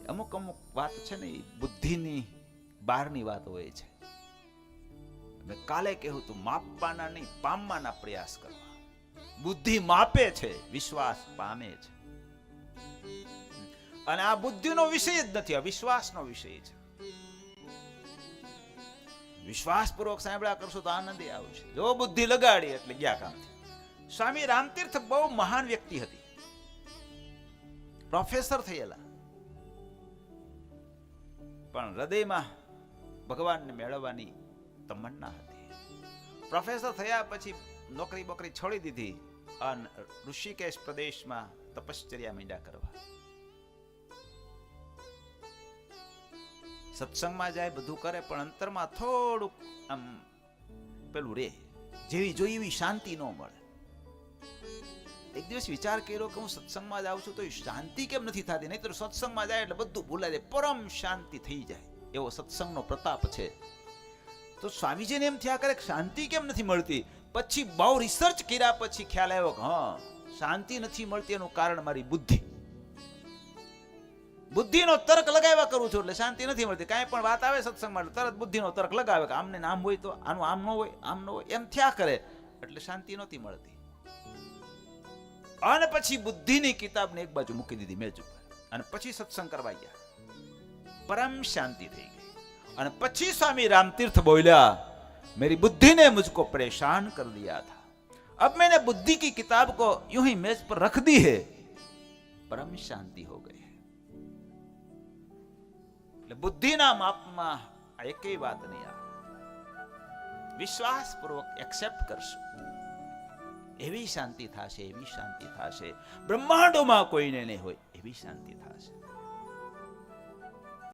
અમુક અમુક વાત છે ને એ બુદ્ધિની બહારની વાત હોય છે. મેં કાલે કહ્યું તું, માપવાના નહીં, પામવાના પ્રયાસ કરવા. બુદ્ધિ માપે છે, વિશ્વાસ પામે છે. અને આ બુદ્ધિનો વિષય જ નથી, આ વિશ્વાસનો વિષય છે. વિશ્વાસપૂર્વક સાંભળ્યા કરશો તો આનંદ આવશે. જો બુદ્ધિ લગાડી એટલે ગયા કામથી. સ્વામી રામતીર્થ બહુ મહાન વ્યક્તિ હતી, પ્રોફેસર થયેલા, પણ હૃદયમાં ભગવાનને મેળવવાની તમન્ના હતી. પ્રોફેસર થયા પછી નોકરી બોકરી છોડી દીધી અને ઋષિકેશ પ્રદેશમાં તપશ્ચર્યા માંડ્યા કરવા. સત્સંગમાં જાય, બધું કરે, પણ અંતરમાં થોડુંક આમ પેલું રે, જેવી જોઈ એવી શાંતિ ન મળે. એક દિવસ વિચાર કર્યો કે હું સત્સંગમાં જાઉં છું તો શાંતિ કેમ નથી થતી? નહીં તો સત્સંગમાં જાય એટલે બધું ભૂલાઈ જાય, પરમ શાંતિ થઈ જાય, એવો સત્સંગનો પ્રતાપ છે. તો સ્વામીજીને એમ થયા કરે શાંતિ કેમ નથી મળતી? પછી બહુ રિસર્ચ કર્યા પછી ખ્યાલ આવ્યો કે હા, શાંતિ નથી મળતી એનું કારણ મારી બુદ્ધિ. બુદ્ધિનો તર્ક લગાવ્યા કરું છું એટલે શાંતિ નથી મળતી. કાંઈ પણ વાત આવે સત્સંગમાં તરત બુદ્ધિનો તર્ક લગાવે કે આમને આમ હોય તો આનું આમ ન હોય, આમ ન હોય, એમ થયા કરે એટલે શાંતિ નહોતી મળતી. અને પછી બુદ્ધિની કિતાબને એક બાજુ મૂકી દીધી મેજ ઉપર અને પછી સત્સંગ કરવા ગયા. પરમ શાંતિ થઈ ગઈ. અને પછી સ્વામી रामतीर्थ बोला, मेरी बुद्धि ने मुझको परेशान कर दिया था, अब मैंने बुद्धि की किताब को यूं ही मेज पर रख दी है, परम शांति हो गई है. એટલે બુદ્ધિના માપમાં એકેય વાત નહીં આવે. વિશ્વાસ પૂર્વક એક્સેપ્ટ કરશો, એવી શાંતિ થશે, એવી શાંતિ થશે બ્રહ્માંડોમાં કોઈને નહીં હોય એવી શાંતિ થશે.